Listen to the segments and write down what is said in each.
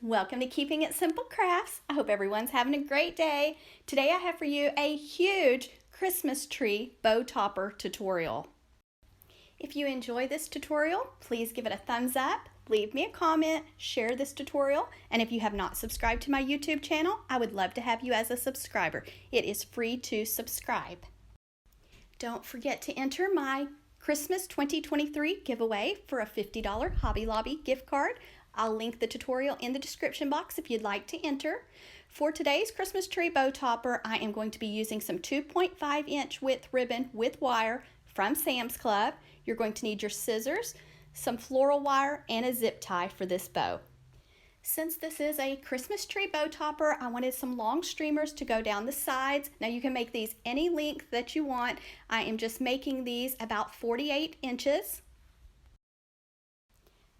Welcome to Keeping It Simple Crafts. I hope everyone's having a great day. Today I have for you a huge Christmas tree bow topper tutorial. If you enjoy this tutorial, please give it a thumbs up, leave me a comment, share this tutorial, and if you have not subscribed to my YouTube channel, I would love to have you as a subscriber. It is free to subscribe. Don't forget to enter my Christmas 2023 giveaway for a $50 Hobby Lobby gift card. I'll link the tutorial in the description box if you'd like to enter. For today's Christmas tree bow topper, I am going to be using some 2.5-inch width ribbon with wire from Sam's Club. You're going to need your scissors, some floral wire, and a zip tie for this bow. Since this is a Christmas tree bow topper, I wanted some long streamers to go down the sides. Now you can make these any length that you want. I am just making these about 48 inches.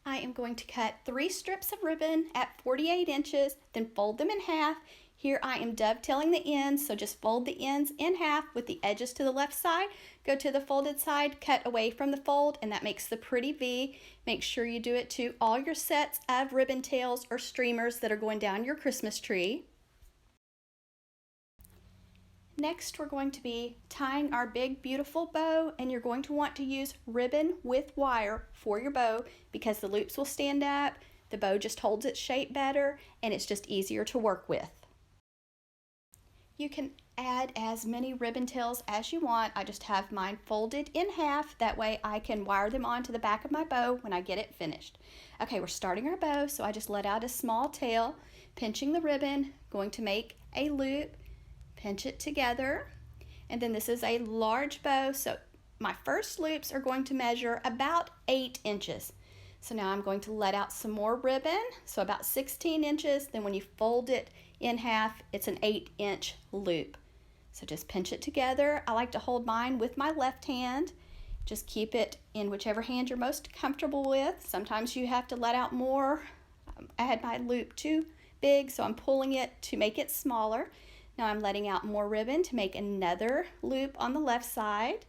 I am going to cut 3 strips of ribbon at 48 inches, then fold them in half. Here I am dovetailing the ends, so just fold the ends in half with the edges to the left side. Go to the folded side, cut away from the fold, and that makes the pretty V. Make sure you do it to all your sets of ribbon tails or streamers that are going down your Christmas tree. Next, we're going to be tying our big, beautiful bow, and you're going to want to use ribbon with wire for your bow because the loops will stand up, the bow just holds its shape better, and it's just easier to work with. You can add as many ribbon tails as you want. I just have mine folded in half. That way I can wire them onto the back of my bow when I get it finished. Okay, we're starting our bow, so I just let out a small tail, pinching the ribbon, going to make a loop, pinch it together, and then this is a large bow, so my first loops are going to measure about 8 inches. So now I'm going to let out some more ribbon, so about 16 inches. Then when you fold it in half, it's an 8-inch loop. So just pinch it together. I like to hold mine with my left hand. Just keep it in whichever hand you're most comfortable with. Sometimes you have to let out more. I had my loop too big, so I'm pulling it to make it smaller. Now I'm letting out more ribbon to make another loop on the left side.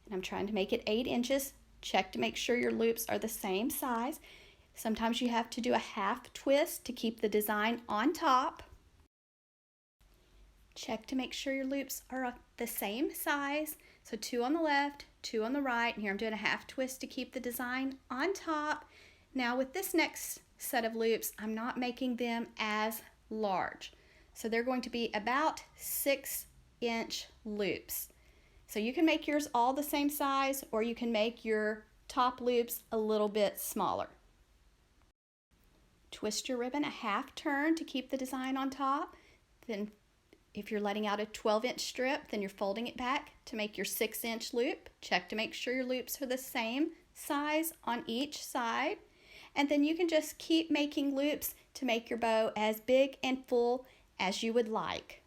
And I'm trying to make it 8 inches. Check to make sure your loops are the same size. Sometimes you have to do a half twist to keep the design on top. Check to make sure your loops are the same size. So 2 on the left, 2 on the right, and here I'm doing a half twist to keep the design on top. Now with this next set of loops, I'm not making them as large. So they're going to be about 6-inch loops. So you can make yours all the same size, or you can make your top loops a little bit smaller. Twist your ribbon a half turn to keep the design on top. Then if you're letting out a 12-inch strip, then you're folding it back to make your 6-inch loop. Check to make sure your loops are the same size on each side. And then you can just keep making loops to make your bow as big and full as you would like.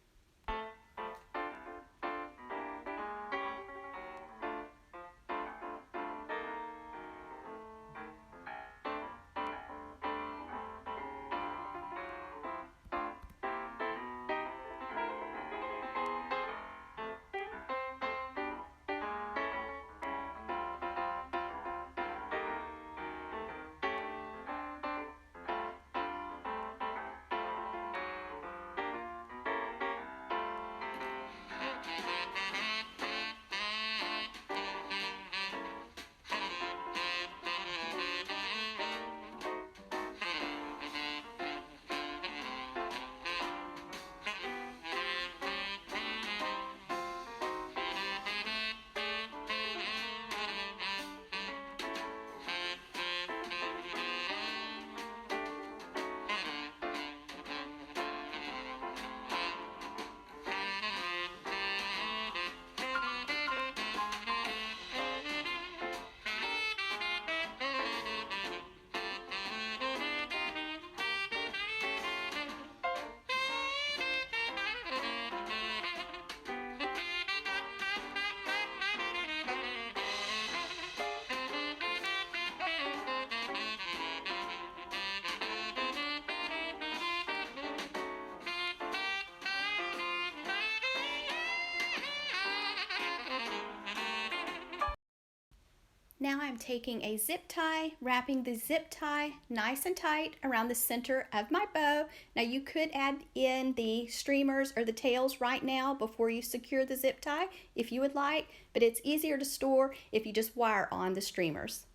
Now I'm taking a zip tie, wrapping the zip tie nice and tight around the center of my bow. Now you could add in the streamers or the tails right now before you secure the zip tie if you would like, but it's easier to store if you just wire on the streamers.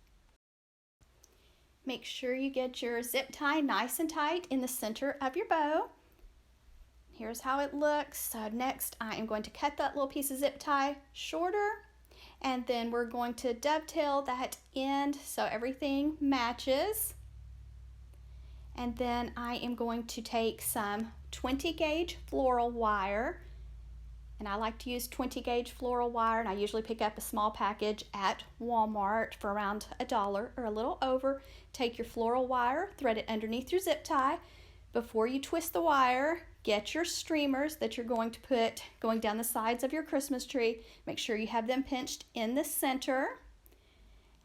Make sure you get your zip tie nice and tight in the center of your bow. Here's how it looks. So next I am going to cut that little piece of zip tie shorter, and then we're going to dovetail that end so everything matches. And then I am going to take some 20 gauge floral wire, and I like to use 20 gauge floral wire, and I usually pick up a small package at Walmart for around $1 or a little over. Take your floral wire, thread it underneath your zip tie. Before you twist the wire, get your streamers that you're going to put going down the sides of your Christmas tree. Make sure you have them pinched in the center.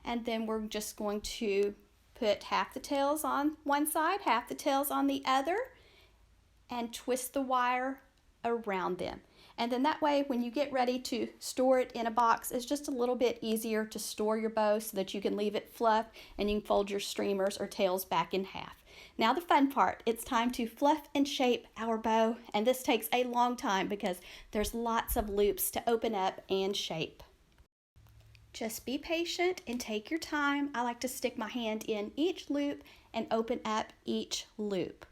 And then we're just going to put half the tails on one side, half the tails on the other, and twist the wire around them. And then that way, when you get ready to store it in a box, it's just a little bit easier to store your bow so that you can leave it fluff and you can fold your streamers or tails back in half. Now the fun part, it's time to fluff and shape our bow, and this takes a long time because there's lots of loops to open up and shape. Just be patient and take your time. I like to stick my hand in each loop and open up each loop.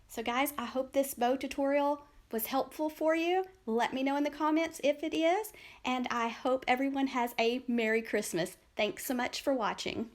So guys, I hope this bow tutorial was helpful for you. Let me know in the comments if it is, and I hope everyone has a Merry Christmas. Thanks so much for watching.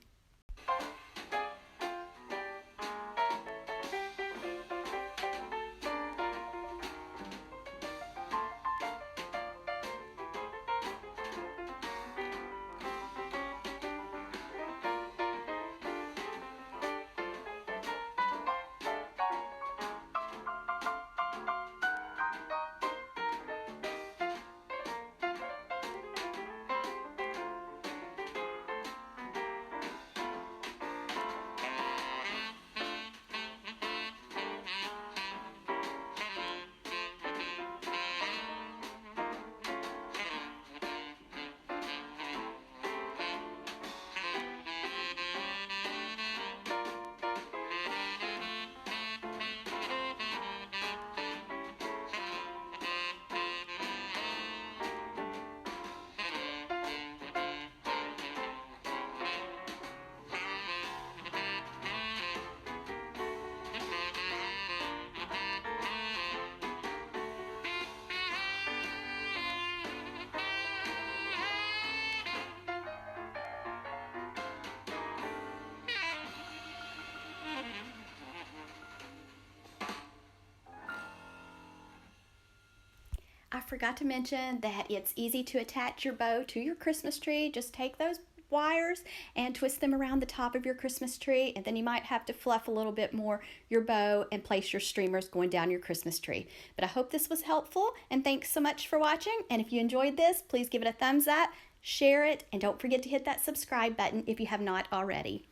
I forgot to mention that it's easy to attach your bow to your Christmas tree. Just take those wires and twist them around the top of your Christmas tree, and then you might have to fluff a little bit more your bow and place your streamers going down your Christmas tree. But I hope this was helpful, and thanks so much for watching. And if you enjoyed this, please give it a thumbs up, share it, and don't forget to hit that subscribe button if you have not already.